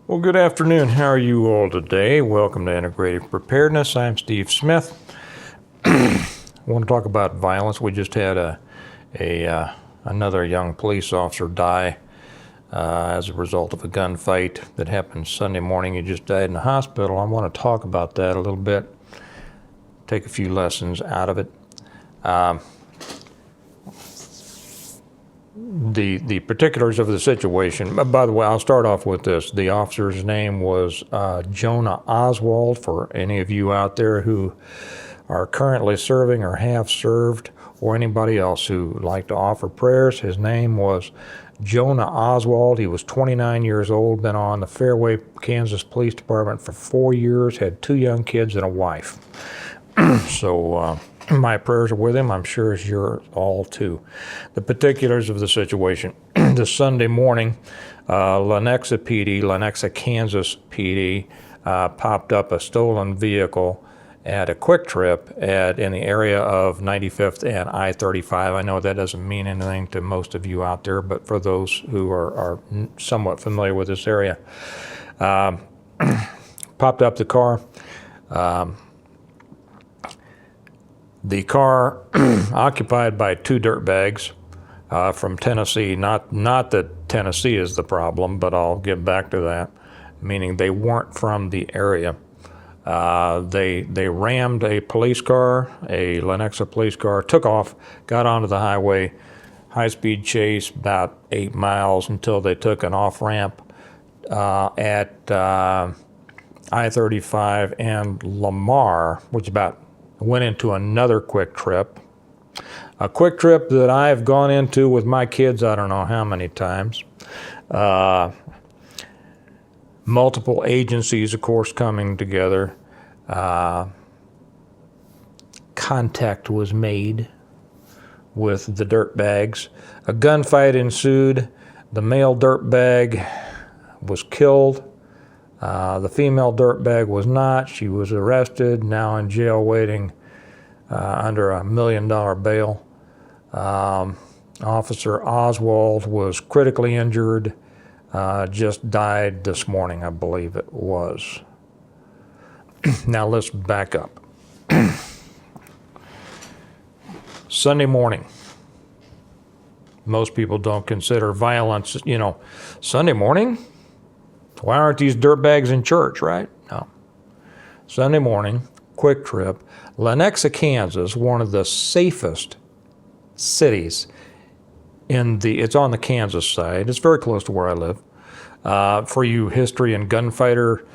Well, good afternoon. How are you all today? Welcome to Integrative Preparedness. I'm Steve Smith. I want to talk about violence. We just had another young police officer die as a result of a gunfight that happened Sunday morning. He just died in the hospital. I want to talk about that a little bit, take a few lessons out of it. The particulars of the situation. By the way, I'll start off with this. The officer's name was Jonah Oswald. For any of you out there who are currently serving or have served, or anybody else who would like to offer prayers, his name was Jonah Oswald. He was 29 years old, been on the Fairway Kansas Police Department for 4 years, had 2 young kids and a wife. So my prayers are with him. I'm sure as yours all too. The particulars of the situation. This Sunday morning, Lenexa Kansas PD, popped up a stolen vehicle at a quick trip in the area of 95th and I-35. I know that doesn't mean anything to most of you out there, but for those who are somewhat familiar with this area, popped up the car. The car occupied by 2 dirtbags from Tennessee. Not that Tennessee is the problem, but I'll get back to that. Meaning they weren't from the area. They rammed a police car, a Lenexa police car, took off, got onto the highway, high-speed chase about 8 miles until they took an off-ramp at I-35 and Lamar, which went into another quick trip. A quick trip that I've gone into with my kids I don't know how many times. Multiple agencies, of course, coming together. Contact was made with the dirtbags. A gunfight ensued. The male dirtbag was killed. The female dirtbag was not. She was arrested, now in jail waiting under $1 million bail. Officer Oswald was critically injured, just died this morning, I believe it was. Now let's back up. Sunday morning. Most people don't consider violence, Sunday morning? Why aren't these dirtbags in church, right? No. Sunday morning, quick trip. Lenexa, Kansas, one of the safest cities it's on the Kansas side. It's very close to where I live. For you history and gunfighter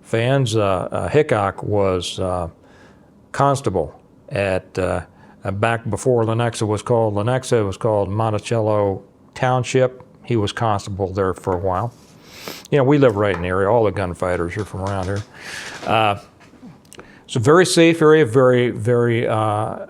fans, Hickok was constable at, back before Lenexa was called Lenexa, it was called Monticello Township. He was constable there for a while. We live right in the area. All the gunfighters are from around here. It's a very safe area, very, very,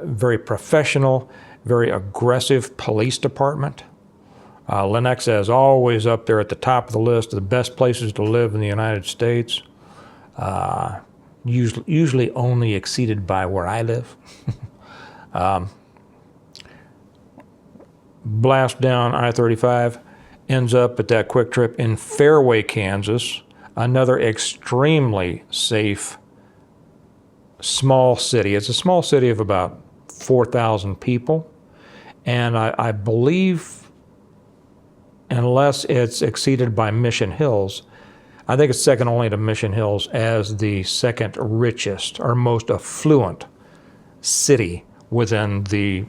very professional, very aggressive police department. Lenexa is always up there at the top of the list of the best places to live in the United States. Usually only exceeded by where I live. Blast down I-35. Ends up at that quick trip in Fairway, Kansas, another extremely safe small city. It's a small city of about 4,000 people, and I believe, unless it's exceeded by Mission Hills, I think it's second only to Mission Hills as the second richest or most affluent city within the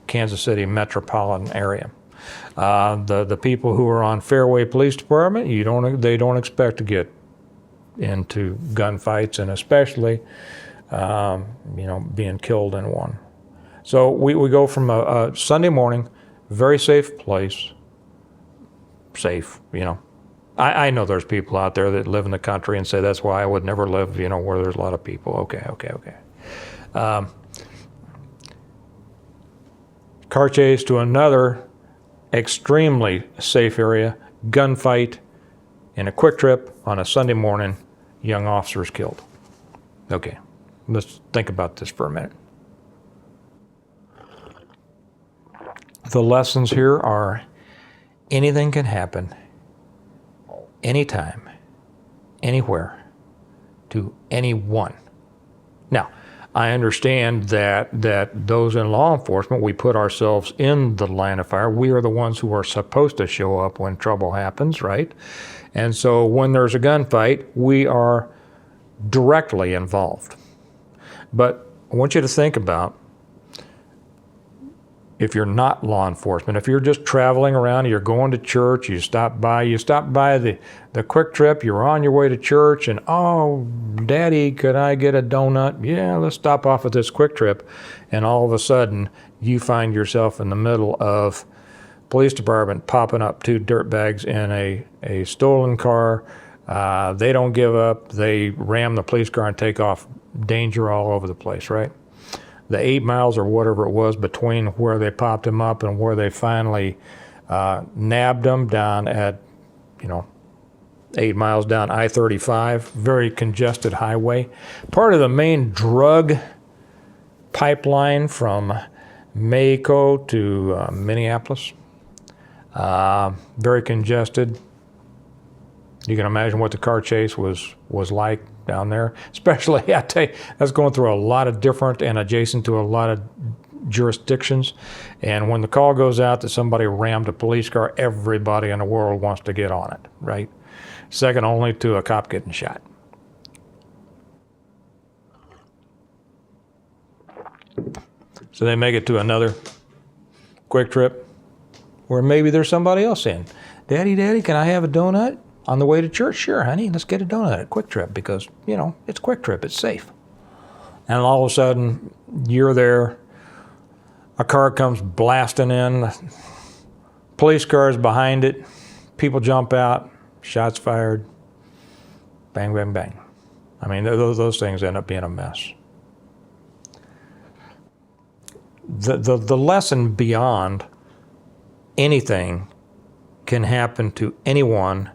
Kansas City metropolitan area. The people who are on Fairway Police Department, they don't expect to get into gunfights, and especially, being killed in one. So we go from a Sunday morning, very safe place, safe, I know there's people out there that live in the country and say that's why I would never live, where there's a lot of people. Okay. Car chase to another extremely safe area, gunfight in a quick trip on a Sunday morning, young officers killed. Okay, let's think about this for a minute. The lessons here are anything can happen, anytime, anywhere to anyone. Now, I understand that those in law enforcement, we put ourselves in the line of fire. We are the ones who are supposed to show up when trouble happens, right? And so when there's a gunfight, we are directly involved. But I want you to think about, if you're not law enforcement, if you're just traveling around, you're going to church, you stop by the Quick Trip, you're on your way to church, and oh, Daddy, could I get a donut? Yeah, let's stop off at this Quick Trip. And all of a sudden, you find yourself in the middle of police department popping up two dirtbags in a stolen car. They don't give up. They ram the police car and take off. Danger all over the place, right? The 8 miles or whatever it was between where they popped him up and where they finally nabbed him down at, 8 miles down I-35, very congested highway. Part of the main drug pipeline from Mexico to Minneapolis. Very congested. You can imagine what the car chase was like down there, especially, I tell you, that's going through a lot of different and adjacent to a lot of jurisdictions. And when the call goes out that somebody rammed a police car, everybody in the world wants to get on it, right? Second only to a cop getting shot. So they make it to another Quick Trip where maybe there's somebody else in. Daddy, can I have a donut? On the way to church? Sure, honey, let's get a donut at Quick Trip because, it's Quick Trip, it's safe. And all of a sudden, you're there, a car comes blasting in, police car's behind it, people jump out, shots fired, bang, bang, bang. I mean, those things end up being a mess. The lesson beyond anything can happen to anyone,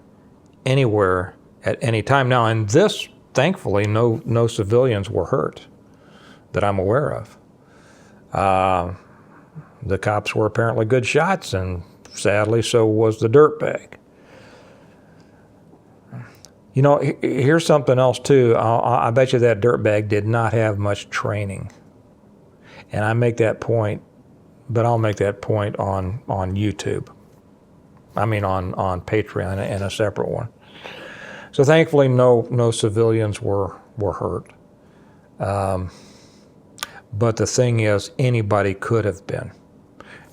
anywhere, at any time. Now, in this, thankfully, no civilians were hurt that I'm aware of. The cops were apparently good shots, and sadly, so was the dirtbag. Here's something else, too. I bet you that dirtbag did not have much training. And I make that point, but I'll make that point on YouTube. I mean, on Patreon and a separate one. So thankfully, no civilians were hurt. But the thing is, anybody could have been.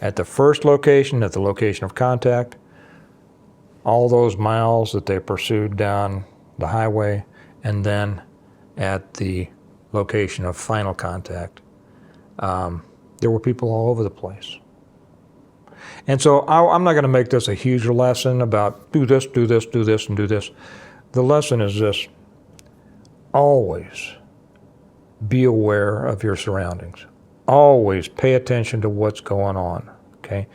At the first location, at the location of contact, all those miles that they pursued down the highway, and then at the location of final contact, there were people all over the place. And so I'm not going to make this a huge lesson about do this, do this, do this, and do this. The lesson is this: always be aware of your surroundings. Always pay attention to what's going on, okay?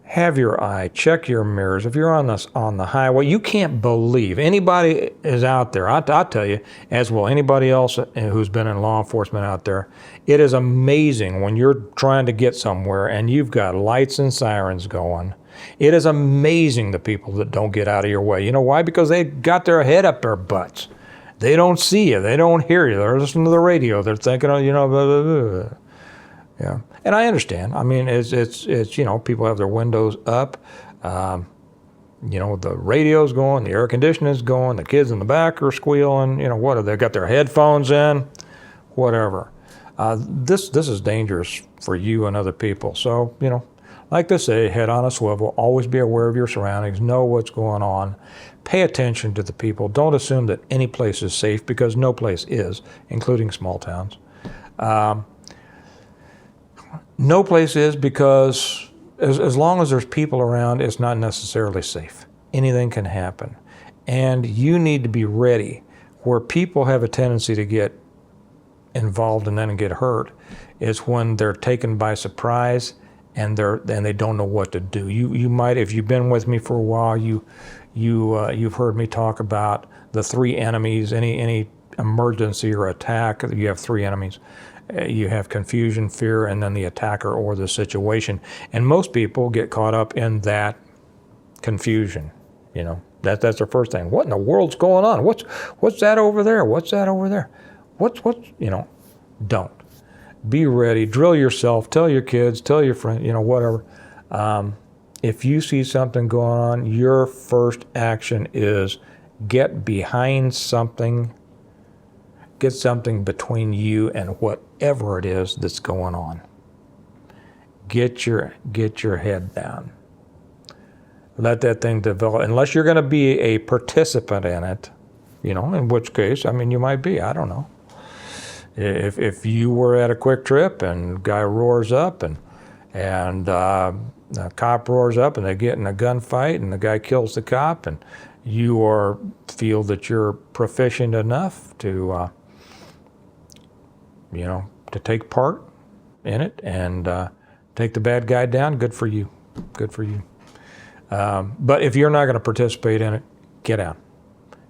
Have your eye, check your mirrors. If you're on the highway, you can't believe anybody is out there. I'll tell you, as will anybody else who's been in law enforcement out there, it is amazing when you're trying to get somewhere and you've got lights and sirens going. It is amazing the people that don't get out of your way. You know why? Because they got their head up their butts. They don't see you. They don't hear you. They're listening to the radio. They're thinking, blah, blah, blah. Yeah. And I understand. I mean, it's people have their windows up. The radio's going, the air conditioning's going, the kids in the back are squealing. What? They got their headphones in, whatever. This is dangerous for you and other people. So, like they say, head on a swivel. Always be aware of your surroundings. Know what's going on. Pay attention to the people. Don't assume that any place is safe, because no place is, including small towns. No place is, because as long as there's people around, it's not necessarily safe. Anything can happen. And you need to be ready. Where people have a tendency to get involved and then get hurt is when they're taken by surprise and they don't know what to do. You might, if you've been with me for a while, you've heard me talk about the three enemies. Any emergency or attack, you have three enemies. You have confusion, fear, and then the attacker or the situation. And most people get caught up in that confusion, That's the first thing. What in the world's going on? What's that over there? What's that over there? What's don't. Be ready. Drill yourself. Tell your kids. Tell your friends. Whatever. If you see something going on, your first action is get behind something. Get something between you and whatever it is that's going on. Get your head down. Let that thing develop. Unless you're going to be a participant in it, in which case, you might be. I don't know. If you were at a quick trip and guy roars up and a cop roars up and they get in a gunfight and the guy kills the cop and you feel that you're proficient enough to to take part in it and take the bad guy down, good for you. Good for you. But if you're not going to participate in it, get out.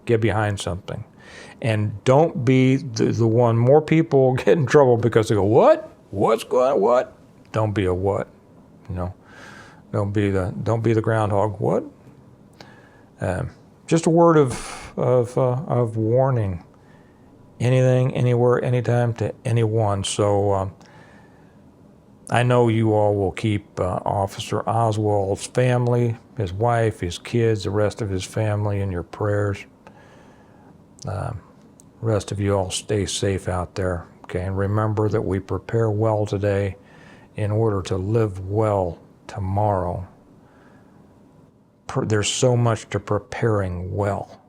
Get behind something. And don't be the one. More people get in trouble because they go, what? What's going on? What? Don't be a what. Don't be the groundhog. What? Just a word of warning. Anything, anywhere, anytime, to anyone. So I know you all will keep Officer Oswald's family, his wife, his kids, the rest of his family in your prayers. Rest of you all stay safe out there. Okay, and remember that we prepare well today in order to live well tomorrow. There's so much to preparing well.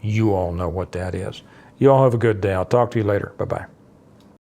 You all know what that is. You all have a good day. I'll talk to you later. Bye-bye.